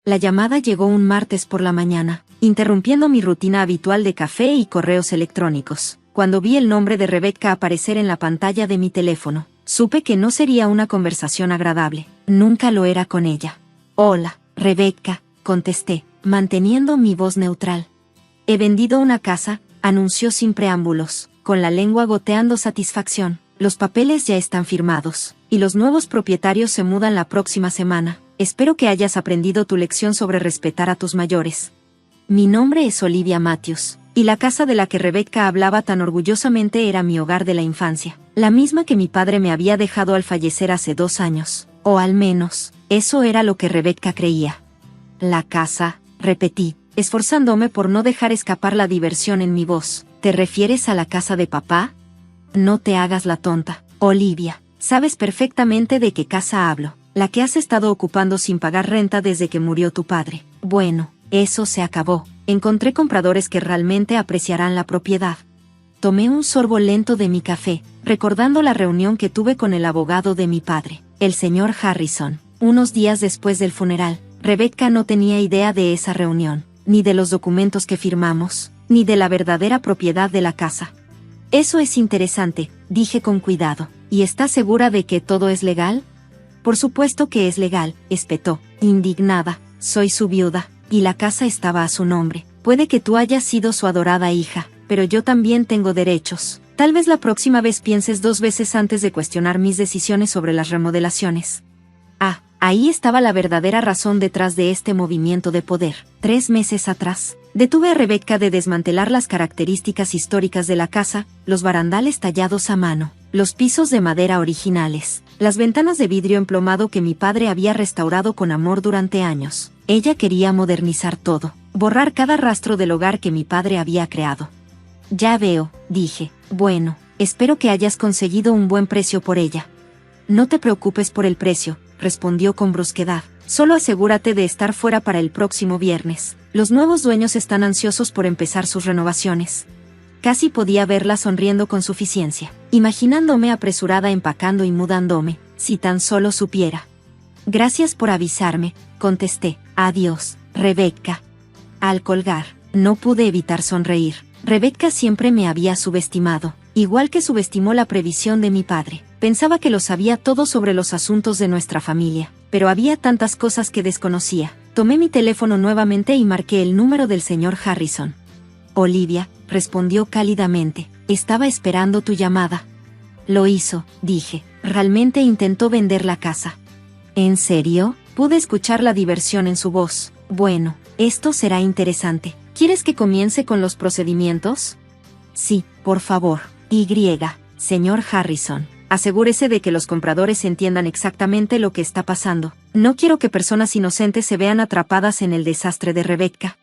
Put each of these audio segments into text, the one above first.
La llamada llegó un martes por la mañana, interrumpiendo mi rutina habitual de café y correos electrónicos. Cuando vi el nombre de Rebecca aparecer en la pantalla de mi teléfono, supe que no sería una conversación agradable. Nunca lo era con ella. Hola, Rebecca, contesté, manteniendo mi voz neutral. He vendido una casa, anunció sin preámbulos, con la lengua goteando satisfacción. Los papeles ya están firmados, y los nuevos propietarios se mudan la próxima semana. Espero que hayas aprendido tu lección sobre respetar a tus mayores. Mi nombre es Olivia Matthews, y la casa de la que Rebecca hablaba tan orgullosamente era mi hogar de la infancia, la misma que mi padre me había dejado al fallecer hace 2 años, o al menos, eso era lo que Rebecca creía. La casa, repetí, esforzándome por no dejar escapar la diversión en mi voz. ¿Te refieres a la casa de papá? No te hagas la tonta, Olivia, sabes perfectamente de qué casa hablo, la que has estado ocupando sin pagar renta desde que murió tu padre. Bueno, eso se acabó, encontré compradores que realmente apreciarán la propiedad. Tomé un sorbo lento de mi café, recordando la reunión que tuve con el abogado de mi padre, el señor Harrison. Unos días después del funeral, Rebecca no tenía idea de esa reunión, ni de los documentos que firmamos, ni de la verdadera propiedad de la casa. Eso es interesante, dije con cuidado. ¿Y estás segura de que todo es legal? Por supuesto que es legal, espetó, indignada. Soy su viuda, y la casa estaba a su nombre. Puede que tú hayas sido su adorada hija, pero yo también tengo derechos. Tal vez la próxima vez pienses 2 veces antes de cuestionar mis decisiones sobre las remodelaciones. Ah, ahí estaba la verdadera razón detrás de este movimiento de poder. 3 meses atrás, detuve a Rebecca de desmantelar las características históricas de la casa, los barandales tallados a mano, los pisos de madera originales, las ventanas de vidrio emplomado que mi padre había restaurado con amor durante años. Ella quería modernizar todo, borrar cada rastro del hogar que mi padre había creado. Ya veo, dije. Bueno, espero que hayas conseguido un buen precio por ella. No te preocupes por el precio, respondió con brusquedad. Solo asegúrate de estar fuera para el próximo viernes. Los nuevos dueños están ansiosos por empezar sus renovaciones. Casi podía verla sonriendo con suficiencia, imaginándome apresurada empacando y mudándome, si tan solo supiera. Gracias por avisarme, contesté. Adiós, Rebecca. Al colgar, no pude evitar sonreír. Rebecca siempre me había subestimado, igual que subestimó la previsión de mi padre. Pensaba que lo sabía todo sobre los asuntos de nuestra familia, pero había tantas cosas que desconocía. Tomé mi teléfono nuevamente y marqué el número del señor Harrison. Olivia, respondió cálidamente, estaba esperando tu llamada. Lo hizo, dije. Realmente intentó vender la casa. ¿En serio? Pude escuchar la diversión en su voz. Bueno, esto será interesante. ¿Quieres que comience con los procedimientos? Sí, por favor. Señor Harrison, asegúrese de que los compradores entiendan exactamente lo que está pasando. No quiero que personas inocentes se vean atrapadas en el desastre de Rebecca.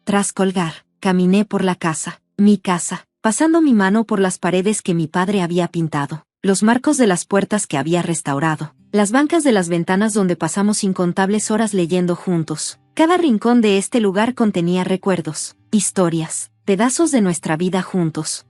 Tras colgar, caminé por la casa, mi casa, pasando mi mano por las paredes que mi padre había pintado, los marcos de las puertas que había restaurado, las bancas de las ventanas donde pasamos incontables horas leyendo juntos. Cada rincón de este lugar contenía recuerdos, historias, pedazos de nuestra vida juntos.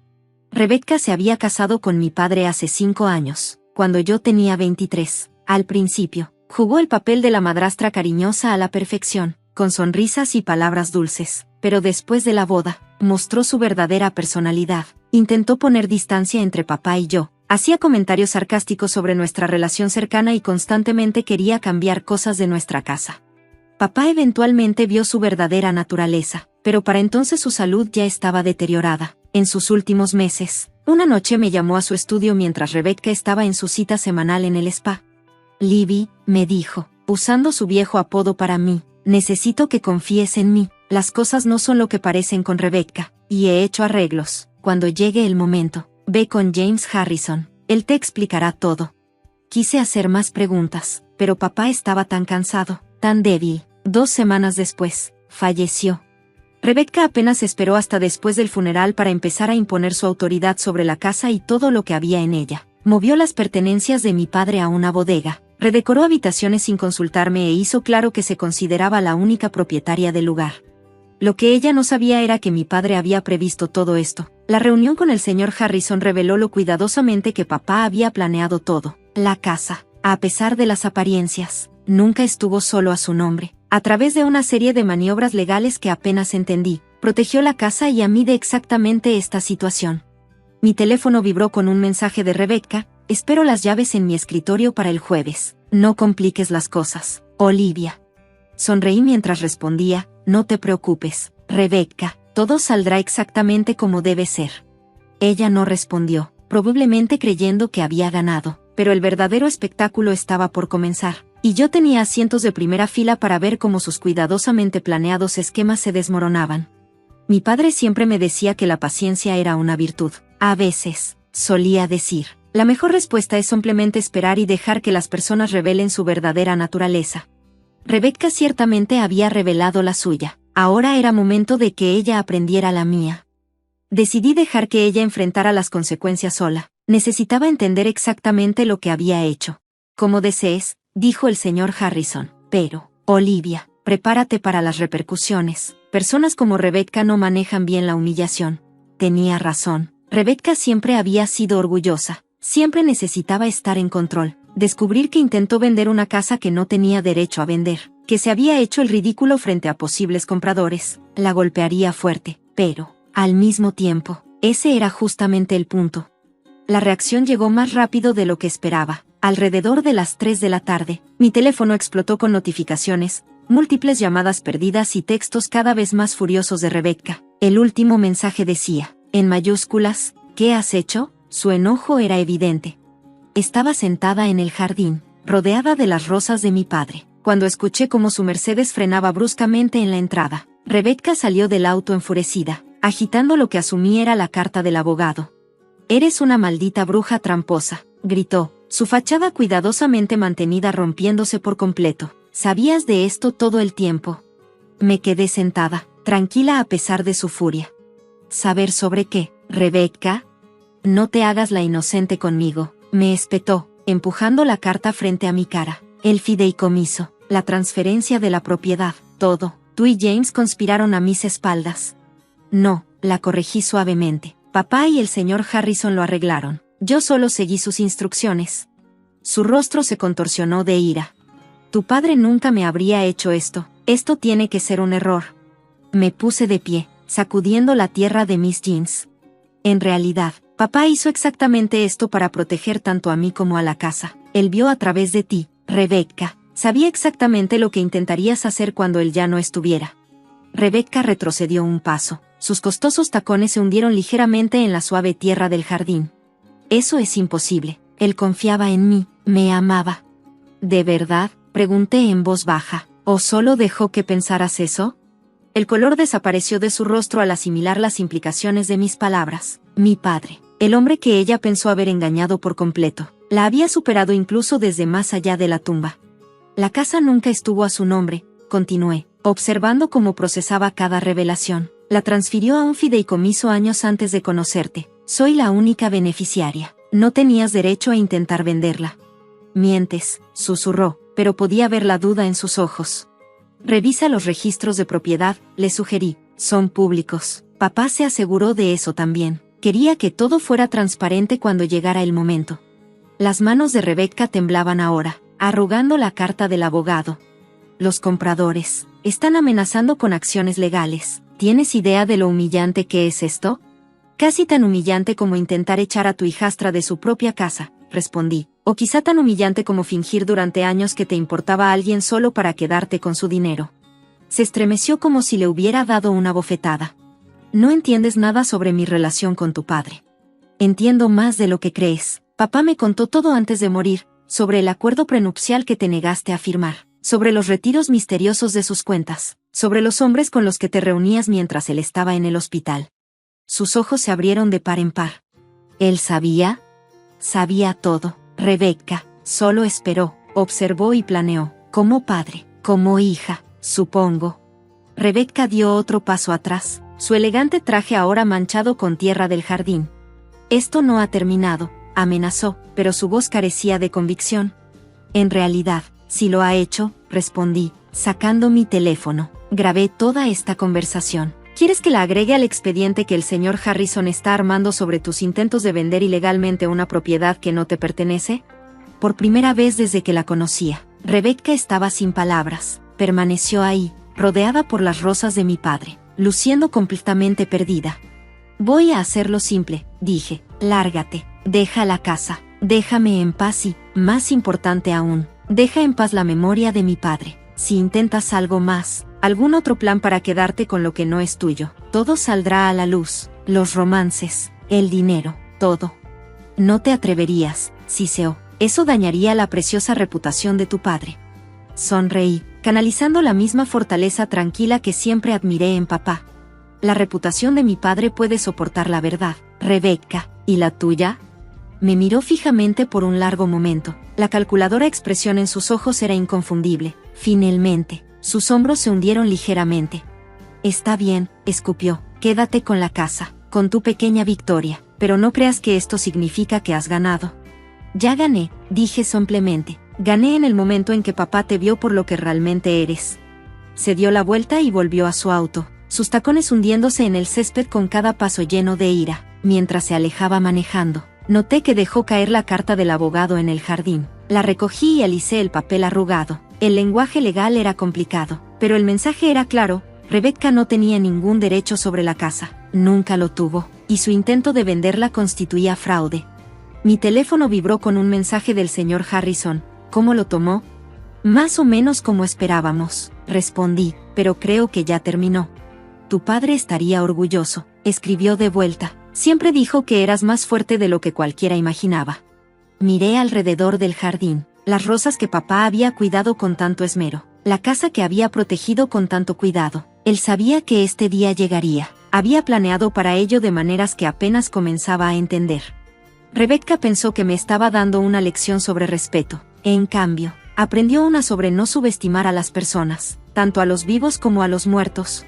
Rebecca se había casado con mi padre hace 5 años, cuando yo tenía 23. Al principio, jugó el papel de la madrastra cariñosa a la perfección, con sonrisas y palabras dulces, pero después de la boda, mostró su verdadera personalidad. Intentó poner distancia entre papá y yo, hacía comentarios sarcásticos sobre nuestra relación cercana y constantemente quería cambiar cosas de nuestra casa. Papá eventualmente vio su verdadera naturaleza, pero para entonces su salud ya estaba deteriorada. En sus últimos meses, una noche me llamó a su estudio mientras Rebecca estaba en su cita semanal en el spa. Libby, me dijo, usando su viejo apodo para mí, necesito que confíes en mí. Las cosas no son lo que parecen con Rebecca, y he hecho arreglos. Cuando llegue el momento, ve con James Harrison, él te explicará todo. Quise hacer más preguntas, pero papá estaba tan cansado, tan débil. 2 semanas después, falleció. Rebecca apenas esperó hasta después del funeral para empezar a imponer su autoridad sobre la casa y todo lo que había en ella. Movió las pertenencias de mi padre a una bodega, redecoró habitaciones sin consultarme e hizo claro que se consideraba la única propietaria del lugar. Lo que ella no sabía era que mi padre había previsto todo esto. La reunión con el señor Harrison reveló lo cuidadosamente que papá había planeado todo. La casa, a pesar de las apariencias, nunca estuvo solo a su nombre. A través de una serie de maniobras legales que apenas entendí, protegió la casa y a mí de exactamente esta situación. Mi teléfono vibró con un mensaje de Rebecca: espero las llaves en mi escritorio para el jueves. No compliques las cosas, Olivia. Sonreí mientras respondía: no te preocupes, Rebecca, todo saldrá exactamente como debe ser. Ella no respondió, probablemente creyendo que había ganado, pero el verdadero espectáculo estaba por comenzar, y yo tenía asientos de primera fila para ver cómo sus cuidadosamente planeados esquemas se desmoronaban. Mi padre siempre me decía que la paciencia era una virtud. A veces, solía decir, la mejor respuesta es simplemente esperar y dejar que las personas revelen su verdadera naturaleza. Rebecca ciertamente había revelado la suya. Ahora era momento de que ella aprendiera la mía. Decidí dejar que ella enfrentara las consecuencias sola. Necesitaba entender exactamente lo que había hecho. Como desees, dijo el señor Harrison. Pero, Olivia, prepárate para las repercusiones. Personas como Rebecca no manejan bien la humillación. Tenía razón. Rebecca siempre había sido orgullosa. Siempre necesitaba estar en control. Descubrir que intentó vender una casa que no tenía derecho a vender, que se había hecho el ridículo frente a posibles compradores, la golpearía fuerte. Pero, al mismo tiempo, ese era justamente el punto. La reacción llegó más rápido de lo que esperaba. Alrededor de las 3 de la tarde, mi teléfono explotó con notificaciones, múltiples llamadas perdidas y textos cada vez más furiosos de Rebecca. El último mensaje decía, en mayúsculas: ¿qué has hecho? Su enojo era evidente. Estaba sentada en el jardín, rodeada de las rosas de mi padre, cuando escuché cómo su Mercedes frenaba bruscamente en la entrada. Rebecca salió del auto enfurecida, agitando lo que asumí era la carta del abogado. «Eres una maldita bruja tramposa», gritó, su fachada cuidadosamente mantenida rompiéndose por completo. «¿Sabías de esto todo el tiempo?». Me quedé sentada, tranquila a pesar de su furia. «¿Saber sobre qué, Rebecca? No te hagas la inocente conmigo», me espetó, empujando la carta frente a mi cara. «El fideicomiso, la transferencia de la propiedad, todo. Tú y James conspiraron a mis espaldas». «No», la corregí suavemente. «Papá y el señor Harrison lo arreglaron. Yo solo seguí sus instrucciones». Su rostro se contorsionó de ira. «Tu padre nunca me habría hecho esto. Esto tiene que ser un error». Me puse de pie, sacudiendo la tierra de mis jeans. «En realidad, papá hizo exactamente esto para proteger tanto a mí como a la casa. Él vio a través de ti, Rebecca. Sabía exactamente lo que intentarías hacer cuando él ya no estuviera». Rebecca retrocedió un paso. Sus costosos tacones se hundieron ligeramente en la suave tierra del jardín. «Eso es imposible. Él confiaba en mí, me amaba». «¿De verdad?», pregunté en voz baja. «¿O solo dejó que pensaras eso?». El color desapareció de su rostro al asimilar las implicaciones de mis palabras. Mi padre, el hombre que ella pensó haber engañado por completo, la había superado incluso desde más allá de la tumba. «La casa nunca estuvo a su nombre», continué, observando cómo procesaba cada revelación. «La transfirió a un fideicomiso años antes de conocerte. Soy la única beneficiaria. No tenías derecho a intentar venderla». «Mientes», susurró, pero podía ver la duda en sus ojos. «Revisa los registros de propiedad», le sugerí. «Son públicos». Papá se aseguró de eso también. Quería que todo fuera transparente cuando llegara el momento. Las manos de Rebecca temblaban ahora, arrugando la carta del abogado. «Los compradores están amenazando con acciones legales. ¿Tienes idea de lo humillante que es esto?». «Casi tan humillante como intentar echar a tu hijastra de su propia casa», respondí. «O quizá tan humillante como fingir durante años que te importaba a alguien solo para quedarte con su dinero». Se estremeció como si le hubiera dado una bofetada. «No entiendes nada sobre mi relación con tu padre». «Entiendo más de lo que crees. Papá me contó todo antes de morir, sobre el acuerdo prenupcial que te negaste a firmar, sobre los retiros misteriosos de sus cuentas, sobre los hombres con los que te reunías mientras él estaba en el hospital». Sus ojos se abrieron de par en par. «¿Él sabía?». «Sabía todo, Rebecca. Solo esperó, observó y planeó. Como padre, como hija, supongo». Rebecca dio otro paso atrás, su elegante traje ahora manchado con tierra del jardín. «Esto no ha terminado», amenazó, pero su voz carecía de convicción. «En realidad, sí lo ha hecho», respondí, sacando mi teléfono. «Grabé toda esta conversación. ¿Quieres que la agregue al expediente que el señor Harrison está armando sobre tus intentos de vender ilegalmente una propiedad que no te pertenece?». Por primera vez desde que la conocía, Rebecca estaba sin palabras. Permaneció ahí, rodeada por las rosas de mi padre, luciendo completamente perdida. Voy a hacerlo simple, dije. Lárgate, deja la casa, déjame en paz y, más importante aún, deja en paz la memoria de mi padre. Si intentas algo más, algún otro plan para quedarte con lo que no es tuyo, todo saldrá a la luz, los romances, el dinero, todo. No te atreverías, Ciceo, eso dañaría la preciosa reputación de tu padre. Sonreí, canalizando la misma fortaleza tranquila que siempre admiré en papá. La reputación de mi padre puede soportar la verdad, Rebecca, ¿y la tuya? Me miró fijamente por un largo momento. La calculadora expresión en sus ojos era inconfundible. Finalmente, sus hombros se hundieron ligeramente. Está bien, escupió, quédate con la casa, con tu pequeña victoria, pero no creas que esto significa que has ganado. Ya gané, dije simplemente. Gané en el momento en que papá te vio por lo que realmente eres. Se dio la vuelta y volvió a su auto, sus tacones hundiéndose en el césped con cada paso lleno de ira. Mientras se alejaba manejando, noté que dejó caer la carta del abogado en el jardín. La recogí y alicé el papel arrugado. El lenguaje legal era complicado, pero el mensaje era claro. Rebecca no tenía ningún derecho sobre la casa, nunca lo tuvo, y su intento de venderla constituía fraude. Mi teléfono vibró con un mensaje del señor Harrison. ¿Cómo lo tomó? Más o menos como esperábamos, respondí, pero creo que ya terminó. Tu padre estaría orgulloso, escribió de vuelta. Siempre dijo que eras más fuerte de lo que cualquiera imaginaba. Miré alrededor del jardín, las rosas que papá había cuidado con tanto esmero, la casa que había protegido con tanto cuidado. Él sabía que este día llegaría, había planeado para ello de maneras que apenas comenzaba a entender. Rebecca pensó que me estaba dando una lección sobre respeto. En cambio, aprendió una sobre no subestimar a las personas, tanto a los vivos como a los muertos.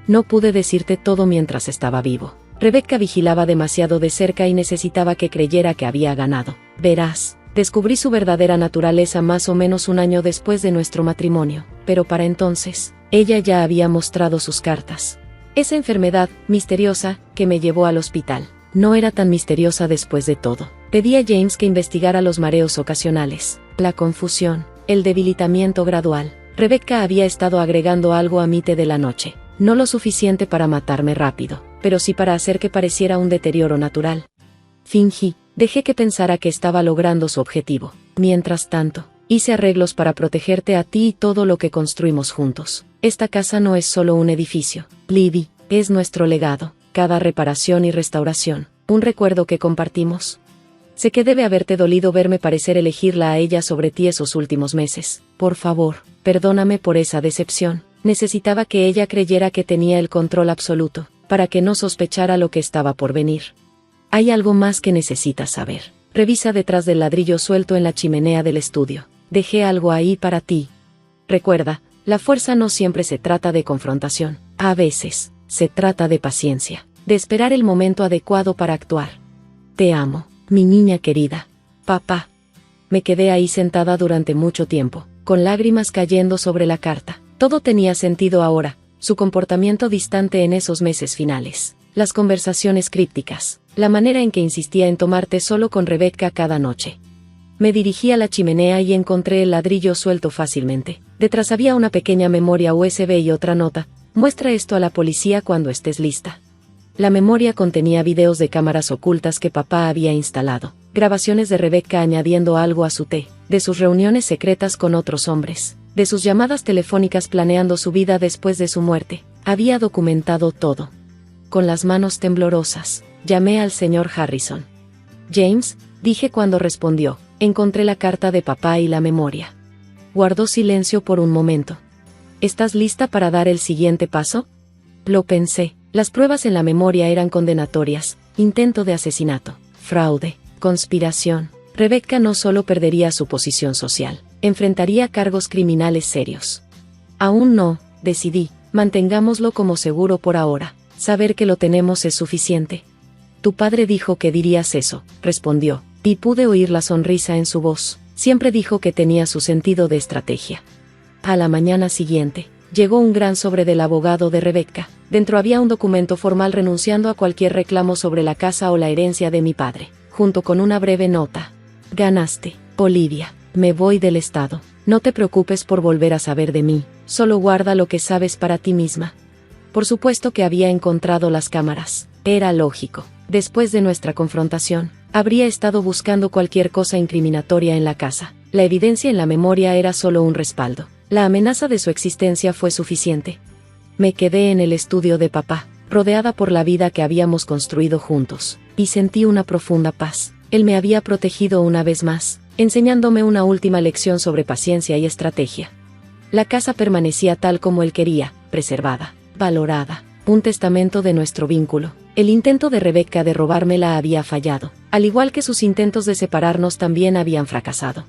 No pude decirte todo mientras estaba vivo. Rebecca vigilaba demasiado de cerca y necesitaba que creyera que había ganado. Verás, descubrí su verdadera naturaleza más o menos un año después de nuestro matrimonio, pero para entonces, ella ya había mostrado sus cartas. Esa enfermedad, misteriosa, que me llevó al hospital, no era tan misteriosa después de todo. Pedí a James que investigara los mareos ocasionales, la confusión, el debilitamiento gradual. Rebecca había estado agregando algo a mi té de la noche, no lo suficiente para matarme rápido, pero sí para hacer que pareciera un deterioro natural. Fingí, dejé que pensara que estaba logrando su objetivo. Mientras tanto, hice arreglos para protegerte a ti y todo lo que construimos juntos. Esta casa no es solo un edificio, Libby, es nuestro legado, cada reparación y restauración, un recuerdo que compartimos. Sé que debe haberte dolido verme parecer elegirla a ella sobre ti esos últimos meses. Por favor, perdóname por esa decepción. Necesitaba que ella creyera que tenía el control absoluto, para que no sospechara lo que estaba por venir. Hay algo más que necesitas saber. Revisa detrás del ladrillo suelto en la chimenea del estudio. Dejé algo ahí para ti. Recuerda, la fuerza no siempre se trata de confrontación. A veces, se trata de paciencia, de esperar el momento adecuado para actuar. Te amo. Mi niña querida. Papá. Me quedé ahí sentada durante mucho tiempo, con lágrimas cayendo sobre la carta. Todo tenía sentido ahora, su comportamiento distante en esos meses finales, las conversaciones crípticas, la manera en que insistía en tomarte solo con Rebecca cada noche. Me dirigí a la chimenea y encontré el ladrillo suelto fácilmente. Detrás había una pequeña memoria USB y otra nota. Muestra esto a la policía cuando estés lista. La memoria contenía videos de cámaras ocultas que papá había instalado, grabaciones de Rebecca añadiendo algo a su té, de sus reuniones secretas con otros hombres, de sus llamadas telefónicas planeando su vida después de su muerte. Había documentado todo. Con las manos temblorosas, llamé al señor Harrison. James, dije cuando respondió, encontré la carta de papá y la memoria. Guardó silencio por un momento. ¿Estás lista para dar el siguiente paso? Lo pensé. Las pruebas en la memoria eran condenatorias: intento de asesinato, fraude, conspiración. Rebecca no solo perdería su posición social, enfrentaría cargos criminales serios. Aún no, decidí, mantengámoslo como seguro por ahora. Saber que lo tenemos es suficiente. Tu padre dijo que dirías eso, respondió, y pude oír la sonrisa en su voz. Siempre dijo que tenía su sentido de estrategia. A la mañana siguiente, llegó un gran sobre del abogado de Rebecca. Dentro había un documento formal renunciando a cualquier reclamo sobre la casa o la herencia de mi padre, junto con una breve nota. Ganaste, Olivia. Me voy del estado. No te preocupes por volver a saber de mí, solo guarda lo que sabes para ti misma. Por supuesto que había encontrado las cámaras. Era lógico. Después de nuestra confrontación, habría estado buscando cualquier cosa incriminatoria en la casa. La evidencia en la memoria era solo un respaldo. La amenaza de su existencia fue suficiente. Me quedé en el estudio de papá, rodeada por la vida que habíamos construido juntos, y sentí una profunda paz. Él me había protegido una vez más, enseñándome una última lección sobre paciencia y estrategia. La casa permanecía tal como él quería, preservada, valorada, un testamento de nuestro vínculo. El intento de Rebecca de robármela había fallado, al igual que sus intentos de separarnos también habían fracasado.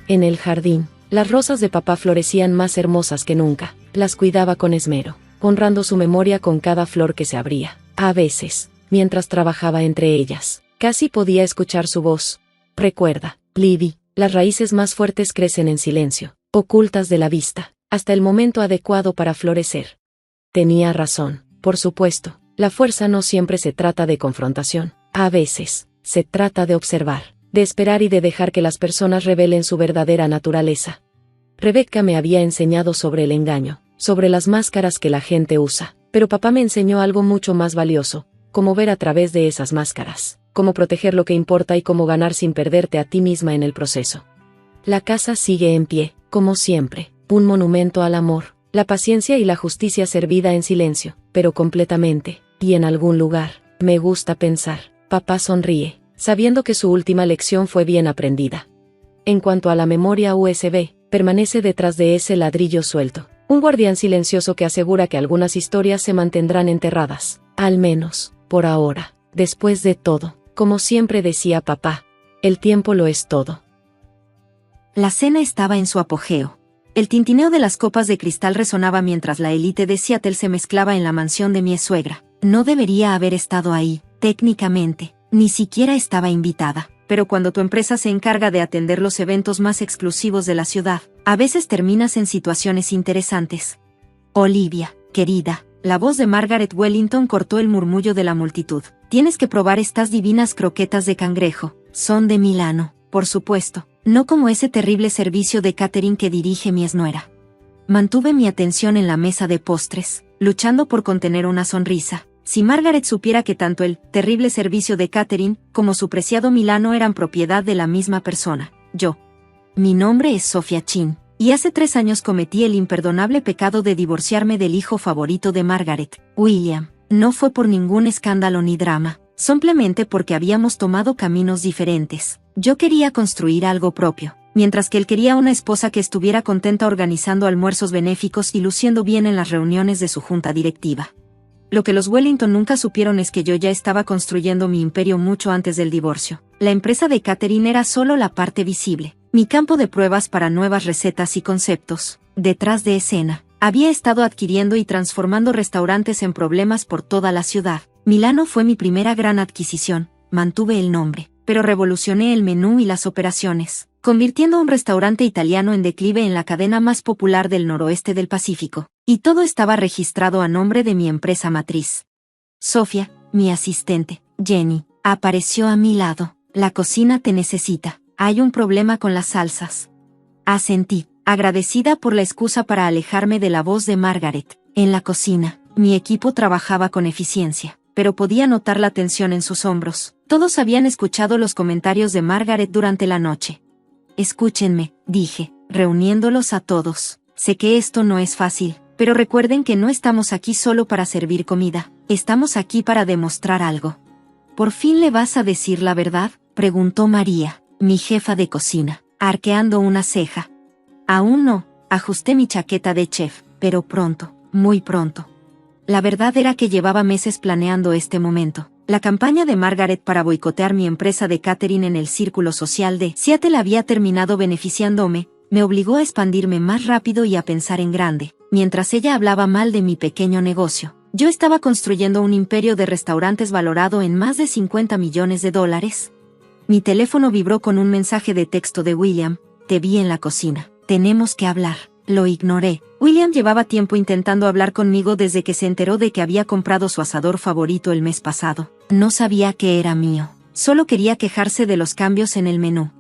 En el jardín, las rosas de papá florecían más hermosas que nunca. Las cuidaba con esmero, honrando su memoria con cada flor que se abría. A veces, mientras trabajaba entre ellas, casi podía escuchar su voz. Recuerda, Libby, las raíces más fuertes crecen en silencio, ocultas de la vista, hasta el momento adecuado para florecer. Tenía razón, por supuesto. La fuerza no siempre se trata de confrontación. A veces, se trata de observar, de esperar y de dejar que las personas revelen su verdadera naturaleza. Rebecca me había enseñado sobre el engaño, sobre las máscaras que la gente usa, pero papá me enseñó algo mucho más valioso, cómo ver a través de esas máscaras, cómo proteger lo que importa y cómo ganar sin perderte a ti misma en el proceso. La casa sigue en pie, como siempre, un monumento al amor, la paciencia y la justicia servida en silencio, pero completamente, y en algún lugar, me gusta pensar, papá sonríe, sabiendo que su última lección fue bien aprendida. En cuanto a la memoria USB, permanece detrás de ese ladrillo suelto, un guardián silencioso que asegura que algunas historias se mantendrán enterradas, al menos, por ahora. Después de todo, como siempre decía papá, el tiempo lo es todo. La cena estaba en su apogeo. El tintineo de las copas de cristal resonaba mientras la élite de Seattle se mezclaba en la mansión de mi suegra. No debería haber estado ahí, técnicamente, ni siquiera estaba invitada. Pero cuando tu empresa se encarga de atender los eventos más exclusivos de la ciudad, a veces terminas en situaciones interesantes. Olivia, querida, la voz de Margaret Wellington cortó el murmullo de la multitud. Tienes que probar estas divinas croquetas de cangrejo. Son de Milano, por supuesto, no como ese terrible servicio de catering que dirige mi exnuera. Mantuve mi atención en la mesa de postres, luchando por contener una sonrisa. Si Margaret supiera que tanto el terrible servicio de catering como su preciado Milano eran propiedad de la misma persona, yo. Mi nombre es Sofia Chin, y hace 3 años cometí el imperdonable pecado de divorciarme del hijo favorito de Margaret, William. No fue por ningún escándalo ni drama, simplemente porque habíamos tomado caminos diferentes. Yo quería construir algo propio, mientras que él quería una esposa que estuviera contenta organizando almuerzos benéficos y luciendo bien en las reuniones de su junta directiva. Lo que los Wellington nunca supieron es que yo ya estaba construyendo mi imperio mucho antes del divorcio. La empresa de catering era solo la parte visible, mi campo de pruebas para nuevas recetas y conceptos. Detrás de escena, había estado adquiriendo y transformando restaurantes en problemas por toda la ciudad. Milano fue mi primera gran adquisición, mantuve el nombre, pero revolucioné el menú y las operaciones, convirtiendo un restaurante italiano en declive en la cadena más popular del noroeste del Pacífico. Y todo estaba registrado a nombre de mi empresa matriz. Sofia, mi asistente, Jenny, apareció a mi lado. La cocina te necesita. Hay un problema con las salsas. Asentí, agradecida por la excusa para alejarme de la voz de Margaret. En la cocina, mi equipo trabajaba con eficiencia, pero podía notar la tensión en sus hombros. Todos habían escuchado los comentarios de Margaret durante la noche. Escúchenme, dije, reuniéndolos a todos. Sé que esto no es fácil. Pero recuerden que no estamos aquí solo para servir comida, estamos aquí para demostrar algo. ¿Por fin le vas a decir la verdad?, preguntó María, mi jefa de cocina, arqueando una ceja. Aún no, ajusté mi chaqueta de chef, pero pronto, muy pronto. La verdad era que llevaba meses planeando este momento. La campaña de Margaret para boicotear mi empresa de catering en el círculo social de Seattle había terminado beneficiándome, me obligó a expandirme más rápido y a pensar en grande. Mientras ella hablaba mal de mi pequeño negocio, yo estaba construyendo un imperio de restaurantes valorado en más de $50 millones. Mi teléfono vibró con un mensaje de texto de William. Te vi en la cocina. Tenemos que hablar. Lo ignoré. William llevaba tiempo intentando hablar conmigo desde que se enteró de que había comprado su asador favorito el mes pasado. No sabía que era mío. Solo quería quejarse de los cambios en el menú.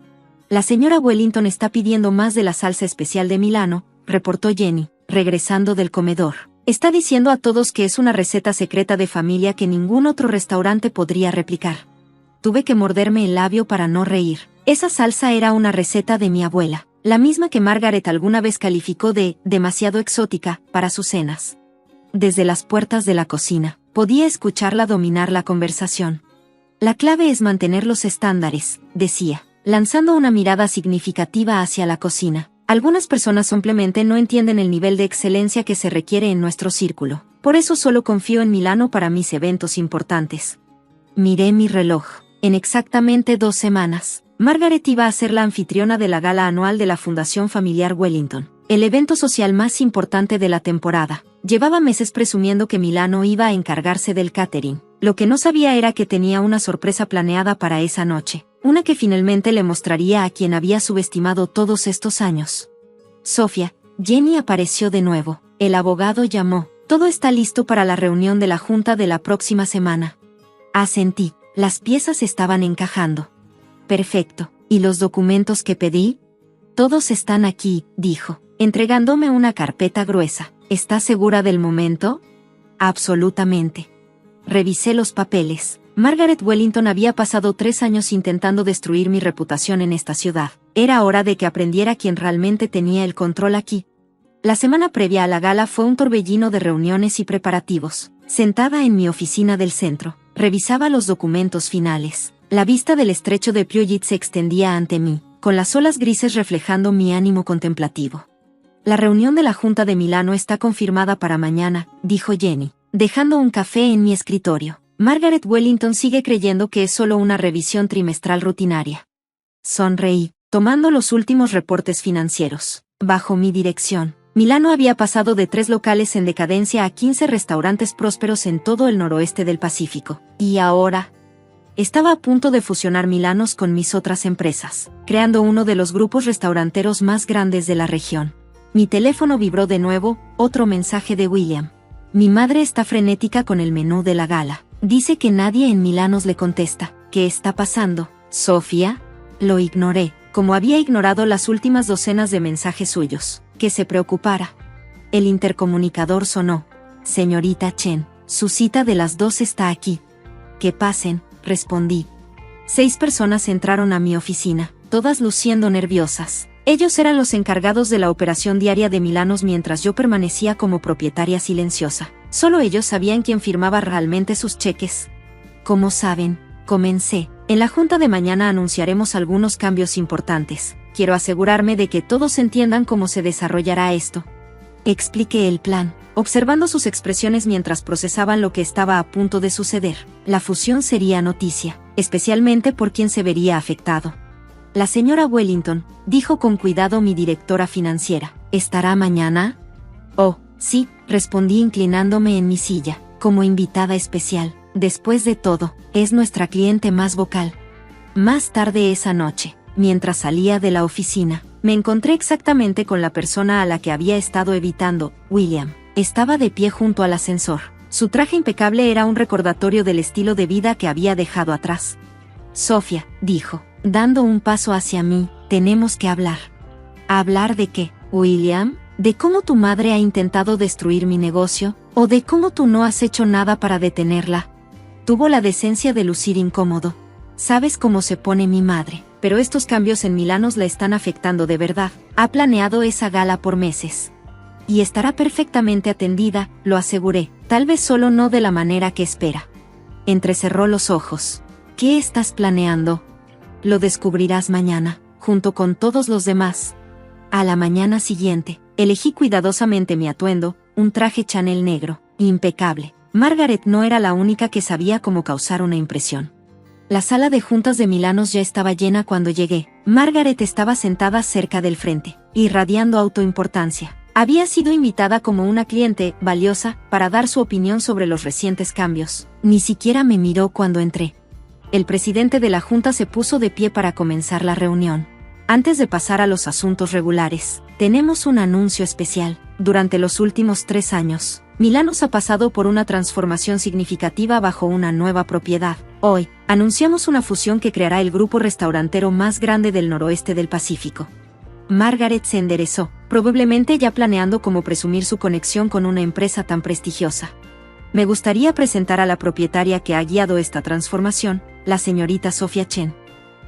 La señora Wellington está pidiendo más de la salsa especial de Milano, reportó Jenny, regresando del comedor. Está diciendo a todos que es una receta secreta de familia que ningún otro restaurante podría replicar. Tuve que morderme el labio para no reír. Esa salsa era una receta de mi abuela, la misma que Margaret alguna vez calificó de demasiado exótica para sus cenas. Desde las puertas de la cocina, podía escucharla dominar la conversación. La clave es mantener los estándares, decía, lanzando una mirada significativa hacia la cocina. Algunas personas simplemente no entienden el nivel de excelencia que se requiere en nuestro círculo. Por eso solo confío en Milano para mis eventos importantes. Miré mi reloj. En exactamente 2 semanas, Margaret iba a ser la anfitriona de la gala anual de la Fundación Familiar Wellington, el evento social más importante de la temporada. Llevaba meses presumiendo que Milano iba a encargarse del catering. Lo que no sabía era que tenía una sorpresa planeada para esa noche, una que finalmente le mostraría a quien había subestimado todos estos años. Sofía, Jenny apareció de nuevo. El abogado llamó. Todo está listo para la reunión de la junta de la próxima semana. Asentí. Las piezas estaban encajando. Perfecto. ¿Y los documentos que pedí? Todos están aquí, dijo, entregándome una carpeta gruesa. ¿Estás segura del momento? Absolutamente. Revisé los papeles. Margaret Wellington había pasado 3 años intentando destruir mi reputación en esta ciudad. Era hora de que aprendiera quién realmente tenía el control aquí. La semana previa a la gala fue un torbellino de reuniones y preparativos. Sentada en mi oficina del centro, revisaba los documentos finales. La vista del estrecho de Puget se extendía ante mí, con las olas grises reflejando mi ánimo contemplativo. La reunión de la Junta de Milano está confirmada para mañana, dijo Jenny, dejando un café en mi escritorio. Margaret Wellington sigue creyendo que es solo una revisión trimestral rutinaria. Sonreí, tomando los últimos reportes financieros. Bajo mi dirección, Milano había pasado de 3 locales en decadencia a 15 restaurantes prósperos en todo el noroeste del Pacífico. Y ahora, estaba a punto de fusionar Milanos con mis otras empresas, creando uno de los grupos restauranteros más grandes de la región. Mi teléfono vibró de nuevo, otro mensaje de William. Mi madre está frenética con el menú de la gala. Dice que nadie en Milanos le contesta. ¿Qué está pasando, Sofía? Lo ignoré, como había ignorado las últimas docenas de mensajes suyos. Que se preocupara. El intercomunicador sonó. Señorita Chen, su cita de las 2 está aquí. Que pasen, respondí. 6 personas entraron a mi oficina, todas luciendo nerviosas. Ellos eran los encargados de la operación diaria de Milanos mientras yo permanecía como propietaria silenciosa. Solo ellos sabían quién firmaba realmente sus cheques. Como saben, comencé. En la junta de mañana anunciaremos algunos cambios importantes. Quiero asegurarme de que todos entiendan cómo se desarrollará esto. Expliqué el plan, observando sus expresiones mientras procesaban lo que estaba a punto de suceder. La fusión sería noticia, especialmente por quien se vería afectado. La señora Wellington, dijo con cuidado mi directora financiera, ¿estará mañana? Oh, sí, respondí inclinándome en mi silla, como invitada especial. Después de todo, es nuestra cliente más vocal. Más tarde esa noche, mientras salía de la oficina, me encontré exactamente con la persona a la que había estado evitando, William. Estaba de pie junto al ascensor. Su traje impecable era un recordatorio del estilo de vida que había dejado atrás. Sofía, dijo, dando un paso hacia mí, tenemos que hablar. ¿Hablar de qué, William? ¿De cómo tu madre ha intentado destruir mi negocio? ¿O de cómo tú no has hecho nada para detenerla? Tuvo la decencia de lucir incómodo. Sabes cómo se pone mi madre, pero estos cambios en Milanos la están afectando de verdad. Ha planeado esa gala por meses. Y estará perfectamente atendida, lo aseguré, tal vez solo no de la manera que espera. Entrecerró los ojos. ¿Qué estás planeando? Lo descubrirás mañana, junto con todos los demás. A la mañana siguiente, elegí cuidadosamente mi atuendo, un traje Chanel negro, impecable. Margaret no era la única que sabía cómo causar una impresión. La sala de juntas de Milanos ya estaba llena cuando llegué. Margaret estaba sentada cerca del frente, irradiando autoimportancia. Había sido invitada como una cliente valiosa para dar su opinión sobre los recientes cambios. Ni siquiera me miró cuando entré. El presidente de la junta se puso de pie para comenzar la reunión. Antes de pasar a los asuntos regulares, tenemos un anuncio especial. Durante los últimos 3 años, Milanos ha pasado por una transformación significativa bajo una nueva propiedad. Hoy, anunciamos una fusión que creará el grupo restaurantero más grande del noroeste del Pacífico. Margaret se enderezó, probablemente ya planeando cómo presumir su conexión con una empresa tan prestigiosa. Me gustaría presentar a la propietaria que ha guiado esta transformación, la señorita Sophia Chen.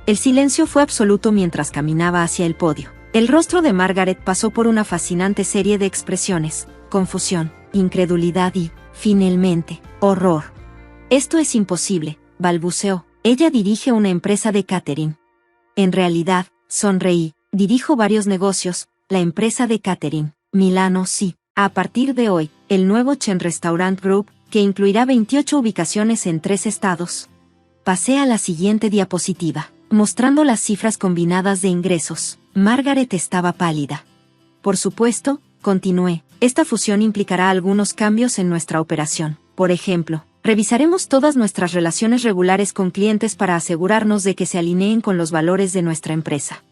El silencio fue absoluto mientras caminaba hacia el podio. El rostro de Margaret pasó por una fascinante serie de expresiones: confusión, incredulidad y, finalmente, horror. Esto es imposible, balbuceó. Ella dirige una empresa de catering. En realidad, sonreí. Dirijo varios negocios, la empresa de catering, Milano sí. A partir de hoy, el nuevo Chen Restaurant Group, que incluirá 28 ubicaciones en 3 estados. Pasé a la siguiente diapositiva, mostrando las cifras combinadas de ingresos. Margaret estaba pálida. Por supuesto, continué, esta fusión implicará algunos cambios en nuestra operación. Por ejemplo, revisaremos todas nuestras relaciones regulares con clientes para asegurarnos de que se alineen con los valores de nuestra empresa.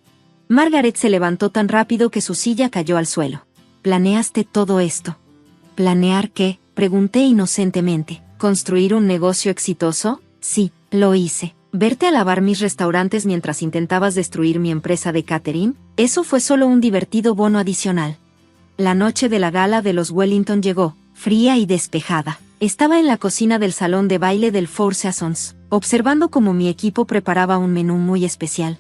Margaret se levantó tan rápido que su silla cayó al suelo. ¿Planeaste todo esto? ¿Planear qué?, pregunté inocentemente. ¿Construir un negocio exitoso? Sí, lo hice. ¿Verte a lavar mis restaurantes mientras intentabas destruir mi empresa de catering? Eso fue solo un divertido bono adicional. La noche de la gala de los Wellington llegó, fría y despejada. Estaba en la cocina del salón de baile del Four Seasons, observando cómo mi equipo preparaba un menú muy especial.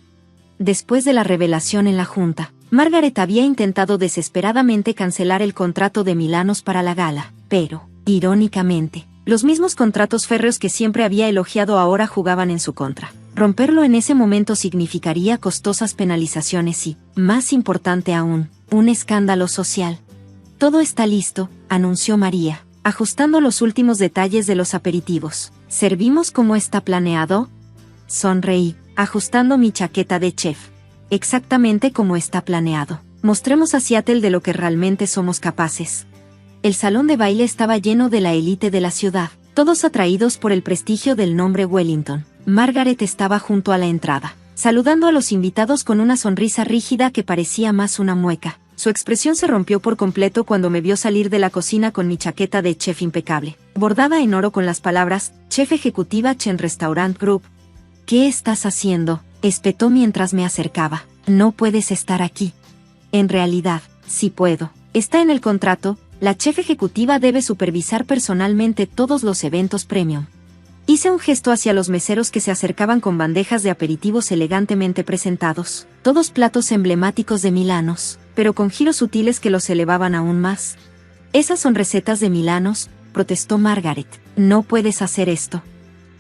Después de la revelación en la junta, Margaret había intentado desesperadamente cancelar el contrato de Milanos para la gala, pero, irónicamente, los mismos contratos férreos que siempre había elogiado ahora jugaban en su contra. Romperlo en ese momento significaría costosas penalizaciones y, más importante aún, un escándalo social. Todo está listo, anunció María, ajustando los últimos detalles de los aperitivos. ¿Servimos como está planeado? Sonreí, ajustando mi chaqueta de chef. Exactamente como está planeado. Mostremos a Seattle de lo que realmente somos capaces. El salón de baile estaba lleno de la élite de la ciudad, todos atraídos por el prestigio del nombre Wellington. Margaret estaba junto a la entrada, saludando a los invitados con una sonrisa rígida que parecía más una mueca. Su expresión se rompió por completo cuando me vio salir de la cocina con mi chaqueta de chef impecable, bordada en oro con las palabras, Chef Ejecutiva Chen Restaurant Group. ¿Qué estás haciendo?, espetó mientras me acercaba. No puedes estar aquí. En realidad, sí puedo. Está en el contrato, la chef ejecutiva debe supervisar personalmente todos los eventos premium. Hice un gesto hacia los meseros que se acercaban con bandejas de aperitivos elegantemente presentados, todos platos emblemáticos de Milanos, pero con giros sutiles que los elevaban aún más. Esas son recetas de Milanos, protestó Margaret. No puedes hacer esto.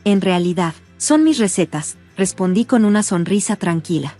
En realidad, son mis recetas, respondí con una sonrisa tranquila.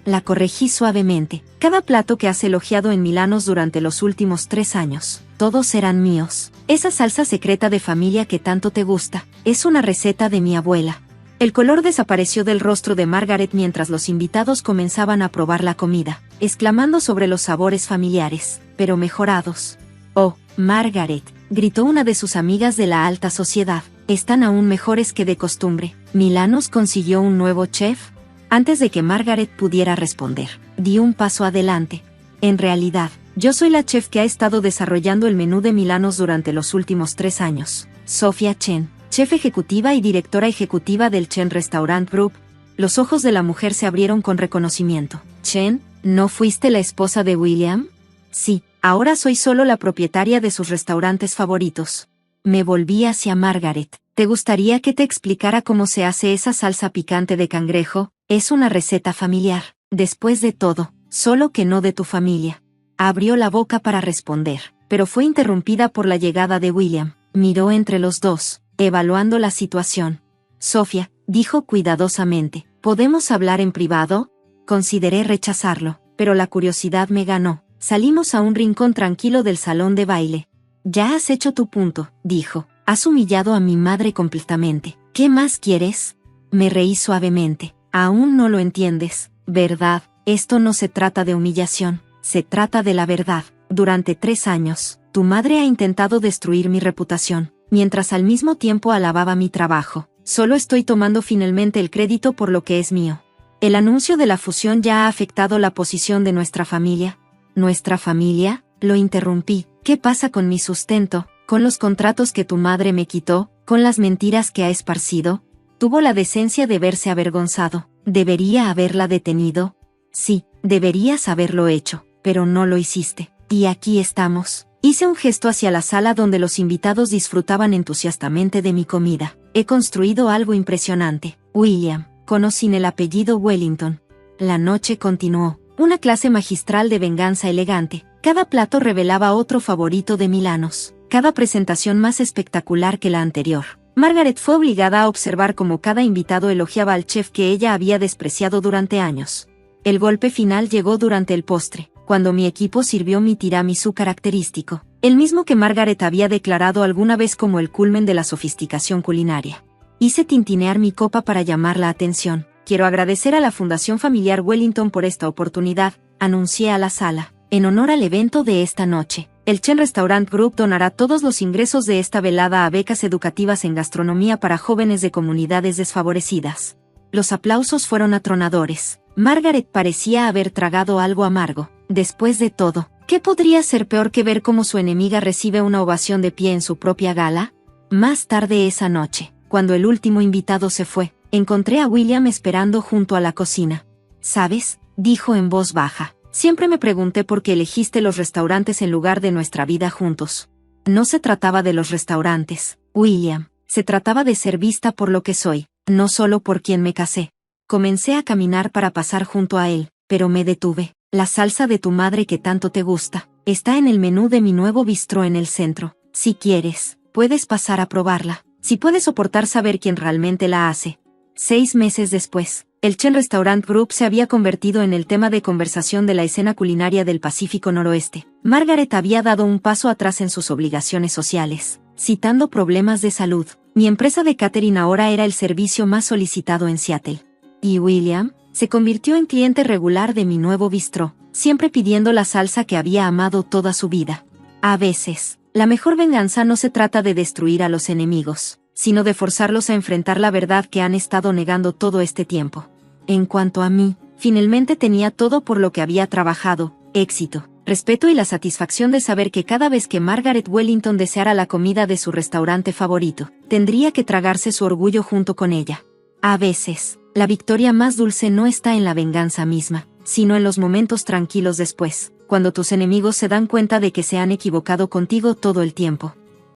La corregí suavemente. Cada plato que has elogiado en Milanos durante los últimos 3 años, todos eran míos. Esa salsa secreta de familia que tanto te gusta, es una receta de mi abuela. El color desapareció del rostro de Margaret mientras los invitados comenzaban a probar la comida, exclamando sobre los sabores familiares, pero mejorados. Oh, Margaret, gritó una de sus amigas de la alta sociedad, están aún mejores que de costumbre. ¿Milanos consiguió un nuevo chef? Antes de que Margaret pudiera responder, di un paso adelante. En realidad, yo soy la chef que ha estado desarrollando el menú de Milanos durante los últimos 3 años. Sophia Chen, chef ejecutiva y directora ejecutiva del Chen Restaurant Group. Los ojos de la mujer se abrieron con reconocimiento. Chen, ¿no fuiste la esposa de William? Sí, ahora soy solo la propietaria de sus restaurantes favoritos. Me volví hacia Margaret. ¿Te gustaría que te explicara cómo se hace esa salsa picante de cangrejo? Es una receta familiar. Después de todo, solo que no de tu familia. Abrió la boca para responder, pero fue interrumpida por la llegada de William. Miró entre los dos, evaluando la situación. Sophia, dijo cuidadosamente, ¿podemos hablar en privado? Consideré rechazarlo, pero la curiosidad me ganó. Salimos a un rincón tranquilo del salón de baile. Ya has hecho tu punto, dijo. Has humillado a mi madre completamente. ¿Qué más quieres? Me reí suavemente. Aún no lo entiendes, ¿verdad? Esto no se trata de humillación, se trata de la verdad. Durante 3 años, tu madre ha intentado destruir mi reputación, mientras al mismo tiempo alababa mi trabajo. Solo estoy tomando finalmente el crédito por lo que es mío. El anuncio de la fusión ya ha afectado la posición de nuestra familia. ¿Nuestra familia? Lo interrumpí. ¿Qué pasa con mi sustento? con los contratos que tu madre me quitó, con las mentiras que ha esparcido. Tuvo la decencia de verse avergonzado. ¿Debería haberla detenido? Sí, deberías haberlo hecho, pero no lo hiciste. Y aquí estamos. Hice un gesto hacia la sala donde los invitados disfrutaban entusiastamente de mi comida. He construido algo impresionante. William, con o sin el apellido Wellington. La noche continuó. Una clase magistral de venganza elegante. Cada plato revelaba otro favorito de Milanos. Cada presentación más espectacular que la anterior. Margaret fue obligada a observar cómo cada invitado elogiaba al chef que ella había despreciado durante años. El golpe final llegó durante el postre, cuando mi equipo sirvió mi tiramisú característico, el mismo que Margaret había declarado alguna vez como el culmen de la sofisticación culinaria. Hice tintinear mi copa para llamar la atención. Quiero agradecer a la Fundación Familiar Wellington por esta oportunidad, anuncié a la sala. En honor al evento de esta noche, el Chen Restaurant Group donará todos los ingresos de esta velada a becas educativas en gastronomía para jóvenes de comunidades desfavorecidas. Los aplausos fueron atronadores. Margaret parecía haber tragado algo amargo. Después de todo, ¿qué podría ser peor que ver cómo su enemiga recibe una ovación de pie en su propia gala? Más tarde esa noche, cuando el último invitado se fue, encontré a William esperando junto a la cocina. ¿Sabes?, dijo en voz baja. Siempre me pregunté por qué elegiste los restaurantes en lugar de nuestra vida juntos. No se trataba de los restaurantes, William. Se trataba de ser vista por lo que soy, no solo por quien me casé. Comencé a caminar para pasar junto a él, pero me detuve. La salsa de tu madre que tanto te gusta, está en el menú de mi nuevo bistró en el centro. Si quieres, puedes pasar a probarla. Si puedes soportar saber quién realmente la hace. 6 meses después, el Chen Restaurant Group se había convertido en el tema de conversación de la escena culinaria del Pacífico Noroeste. Margaret había dado un paso atrás en sus obligaciones sociales, citando problemas de salud. Mi empresa de catering ahora era el servicio más solicitado en Seattle. Y William se convirtió en cliente regular de mi nuevo bistró, siempre pidiendo la salsa que había amado toda su vida. A veces, la mejor venganza no se trata de destruir a los enemigos, sino de forzarlos a enfrentar la verdad que han estado negando todo este tiempo. En cuanto a mí, finalmente tenía todo por lo que había trabajado: éxito, respeto y la satisfacción de saber que cada vez que Margaret Wellington deseara la comida de su restaurante favorito, tendría que tragarse su orgullo junto con ella. A veces, la victoria más dulce no está en la venganza misma, sino en los momentos tranquilos después, cuando tus enemigos se dan cuenta de que se han equivocado contigo todo el tiempo.